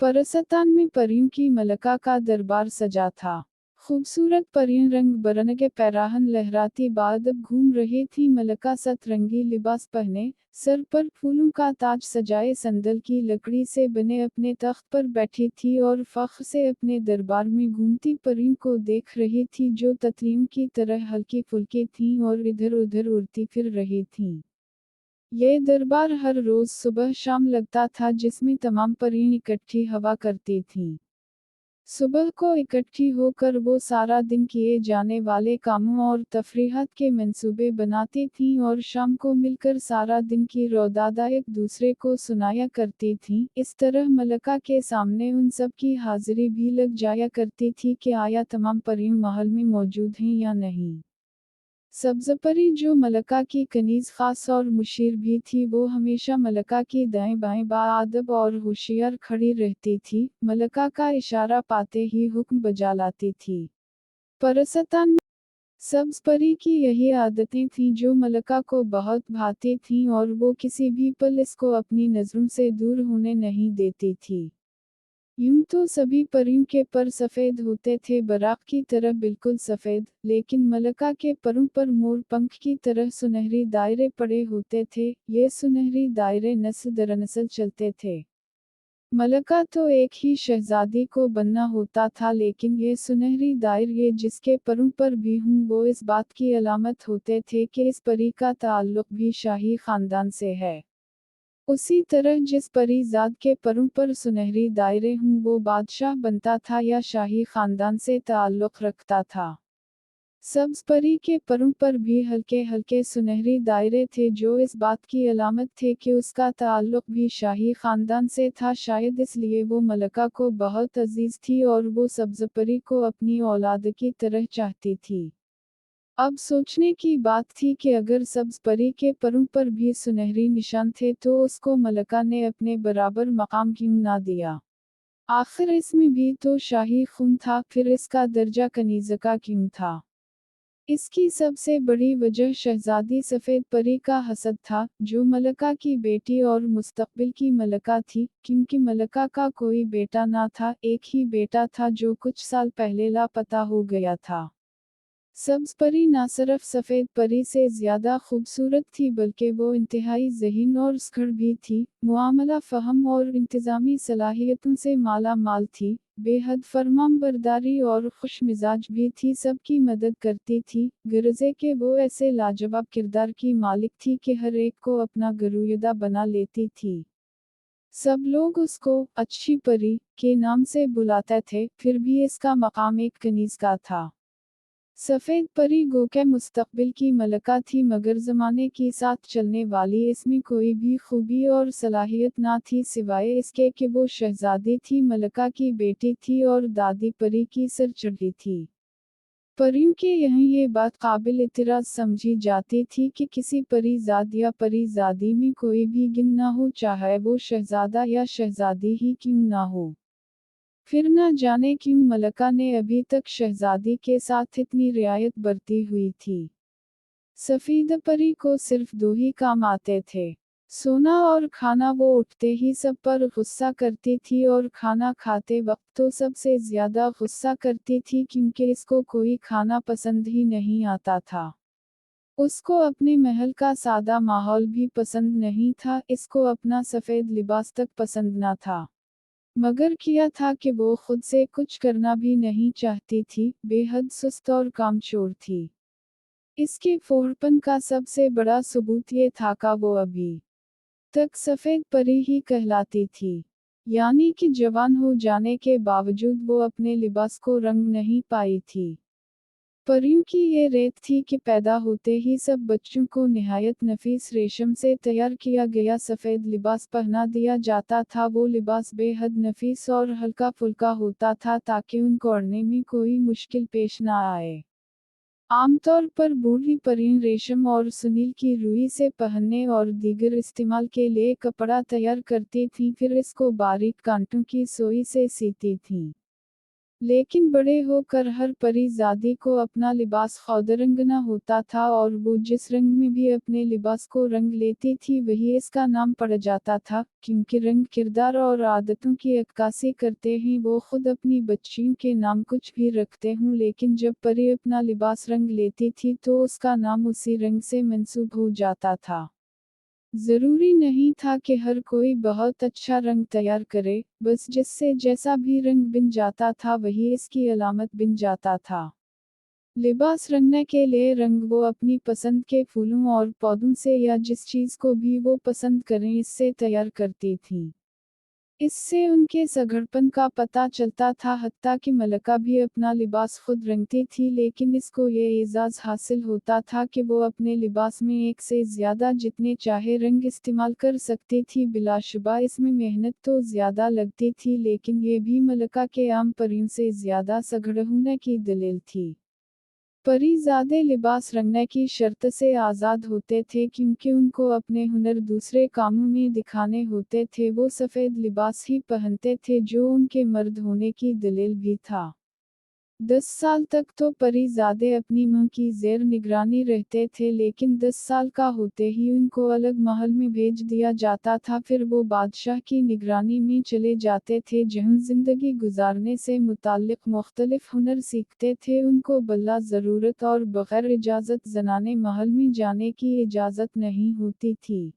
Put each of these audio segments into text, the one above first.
परसतान में परियों की मलका का दरबार सजा था। खूबसूरत परियां रंग बरंगे पैराहन लहराती बादब घूम रही थी। मलका सतरंगी लिबास पहने, सर पर फूलों का ताज सजाए संदल की लकड़ी से बने अपने तख्त पर बैठी थी और फख्र से अपने दरबार में घूमती परियों को देख रही थी जो तितलियों की तरह हल्की फुल्की थीं और इधर उधर उड़ती फिर रही थीं। ये दरबार हर रोज सुबह शाम लगता था जिसमें तमाम परियां इकट्ठी हवा करती थीं। सुबह को इकट्ठी होकर वो सारा दिन किए जाने वाले कामों और तफरीहत के मंसूबे बनाती थीं और शाम को मिलकर सारा दिन की रौदादा एक दूसरे को सुनाया करती थीं। इस तरह मलका के सामने उन सब की हाजिरी भी लग जाया करती थी कि आया तमाम परियां महल में मौजूद हैं या नहीं। सब्ज़परी जो मलका की कनीज़ ख़ास और मुशीर भी थी वो हमेशा मलका की दाएं बाएं बाअदब और होशियार खड़ी रहती थी, मलका का इशारा पाते ही हुक्म बजा लाती थी। परसतान में सब्ज़परी की यही आदतें थीं जो मलका को बहुत भाती थीं और वो किसी भी पल इसको अपनी नज़रों से दूर होने नहीं देती थी। यूं तो सभी परियों के पर सफ़ेद होते थे बराक की तरह बिल्कुल सफ़ेद, लेकिन मलका के परों पर मोर पंख की तरह सुनहरी दायरे पड़े होते थे। ये सुनहरी दायरे नस्ल दर नस्ल चलते थे। मलका तो एक ही शहजादी को बनना होता था लेकिन ये सुनहरी दायरे जिसके परों पर भी हों वो इस बात की अलामत होते थे कि इस परी का ताल्लुक भी शाही ख़ानदान से है। उसी तरह जिस परीज़ाद के परों पर सुनहरी दायरे हों वो बादशाह बनता था या शाही ख़ानदान से ताल्लुक़ रखता था। सब्ज़ परी के परों पर भी हल्के हल्के सुनहरी दायरे थे जो इस बात की अलामत थे कि उसका ताल्लुक़ भी शाही ख़ानदान से था। शायद इसलिए वो मलका को बहुत अजीज़ थी और वो सब्ज़ परी को अपनी औलाद की तरह चाहती थी। अब सोचने की बात थी कि अगर सब्ज़ परी के परों पर भी सुनहरी निशान थे तो उसको मलका ने अपने बराबर मकाम क्यों ना दिया। आखिर इसमें भी तो शाही खून था, फिर इसका दर्जा कनीज़ का क्यों था। इसकी सबसे बड़ी वजह शहजादी सफ़ेद परी का हसद था, जो मलका की बेटी और मुस्तक़बिल की मलका थी, क्योंकि मलका का कोई बेटा ना था, एक ही बेटा था जो कुछ साल पहले लापता हो गया था। सब्ज़ परी ना सिर्फ सफ़ेद परी से ज़्यादा खूबसूरत थी बल्कि वो इंतहाई ज़हीन और सुघड़ भी थी, मुआमला फ़हम और इंतज़ामी सलाहियतों से माला माल थी, बेहद फरमाबरदारी और खुश मिजाज भी थी, सबकी मदद करती थी, गर्ज़े के वो ऐसे लाजवाब किरदार की मालिक थी कि हर एक को अपना गुरूयदा बना लेती थी। सब लोग उसको अच्छी परी के नाम से बुलाते थे, फिर भी इसका मकाम एक कनीज़ का था। सफ़ेद परी गोके मुस्तक़बिल की मलका थी मगर ज़माने के साथ चलने वाली इसमें कोई भी खूबी और सलाहियत ना थी सिवाय इसके कि वो शहज़ादी थी, मलका की बेटी थी और दादी परी की सरचढ़ी थी। परियों के यहाँ ये बात काबिल इतिराज़ समझी जाती थी कि किसी परीज़ाद या परीज़ादी में कोई भी गिन ना हो चाहे वो शहज़ादा या शहज़ादी ही क्यों ना हो। फिर न जाने क्यों मलका ने अभी तक शहजादी के साथ इतनी रियायत बरती हुई थी। सफ़ेद परी को सिर्फ दो ही काम आते थे, सोना और खाना। वो उठते ही सब पर गुस्सा करती थी और खाना खाते वक्त तो सबसे ज़्यादा गुस्सा करती थी क्योंकि इसको कोई खाना पसंद ही नहीं आता था। उसको अपने महल का सादा माहौल भी पसंद नहीं था, इसको अपना सफ़ेद लिबास तक पसंद न था। मगर किया था कि वो खुद से कुछ करना भी नहीं चाहती थी, बेहद सुस्त और कामचोर थी। इसके फौरपन का सबसे बड़ा सबूत ये था कि वो अभी तक सफ़ेद परी ही कहलाती थी। यानी कि जवान हो जाने के बावजूद वो अपने लिबास को रंग नहीं पाई थी। परियों की ये रेत थी कि पैदा होते ही सब बच्चों को निहायत नफीस रेशम से तैयार किया गया सफ़ेद लिबास पहना दिया जाता था। वो लिबास बेहद नफीस और हल्का फुल्का होता था ताकि उनको ओढ़ने में कोई मुश्किल पेश ना आए। आमतौर पर बूढ़ी परियां रेशम और सुनील की रुई से पहनने और दीगर इस्तेमाल के लिए कपड़ा तैयार करती थीं, फिर इसको बारीक कांटों की सुई से सीती थीं। लेकिन बड़े होकर हर परीज़ादी को अपना लिबास खुद रंगना होता था और वो जिस रंग में भी अपने लिबास को रंग लेती थी वही इसका नाम पड़ जाता था, क्योंकि रंग किरदार और आदतों की अक्कासी करते हैं। वो खुद अपनी बच्चियों के नाम कुछ भी रखते हों, लेकिन जब परी अपना लिबास रंग लेती थी तो उसका नाम उसी रंग से मंसूब हो जाता था। जरूरी नहीं था कि हर कोई बहुत अच्छा रंग तैयार करे, बस जिससे जैसा भी रंग बिन जाता था वही इसकी अलामत बिन जाता था। लिबास रंगने के लिए रंग वो अपनी पसंद के फूलों और पौधों से या जिस चीज को भी वो पसंद करें इससे तैयार करती थी। इससे उनके सघड़पन का पता चलता था। हत्ता कि मलका भी अपना लिबास खुद रंगती थी, लेकिन इसको ये एजाज हासिल होता था कि वो अपने लिबास में एक से ज्यादा जितने चाहे रंग इस्तेमाल कर सकती थी। बिलाशुबा इसमें मेहनत तो ज्यादा लगती थी, लेकिन ये भी मलका के आम परियों से ज्यादा सघड़ होने की दलील थी। परीज़ादे लिबास रंगने की शर्त से आज़ाद होते थे, क्योंकि उनको अपने हुनर दूसरे कामों में दिखाने होते थे। वो सफ़ेद लिबास ही पहनते थे, जो उनके मर्द होने की दलील भी था। 10 साल तक तो परीज़ादे अपनी मां की ज़ेर निगरानी रहते थे, लेकिन 10 साल का होते ही उनको अलग महल में भेज दिया जाता था। फिर वो बादशाह की निगरानी में चले जाते थे, जहाँ ज़िंदगी गुजारने से मुताल्लिक मुख्तलिफ हुनर सीखते थे। उनको बल्ला ज़रूरत और बग़ैर इजाज़त ज़नाने महल में जाने की इजाज़त नहीं होती थी।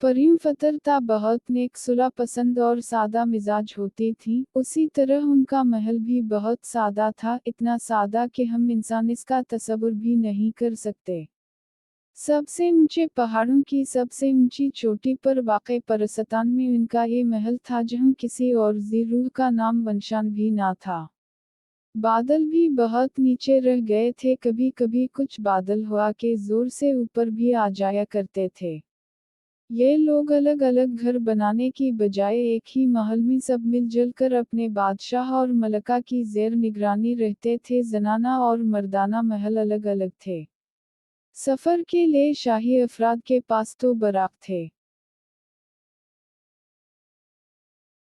परियों फतरता बहुत नेक सुलह पसंद और सादा मिजाज होती थी, उसी तरह उनका महल भी बहुत सादा था, इतना सादा कि हम इंसान इसका तसव्वुर भी नहीं कर सकते। सबसे ऊंचे पहाड़ों की सबसे ऊंची चोटी पर वाक़े परस्तान में उनका ये महल था, जहाँ किसी और ज़ी रूह का नाम वंशान भी ना था। बादल भी बहुत नीचे रह गए थे, कभी कभी कुछ बादल हवा के जोर से ऊपर भी आ जाया करते थे। ये लोग अलग अलग घर बनाने की बजाय एक ही महल में सब मिलजुल कर अपने बादशाह और मलका की ज़ेर निगरानी रहते थे। जनाना और मर्दाना महल अलग अलग थे। सफ़र के लिए शाही अफराद के पास तो बराक थे।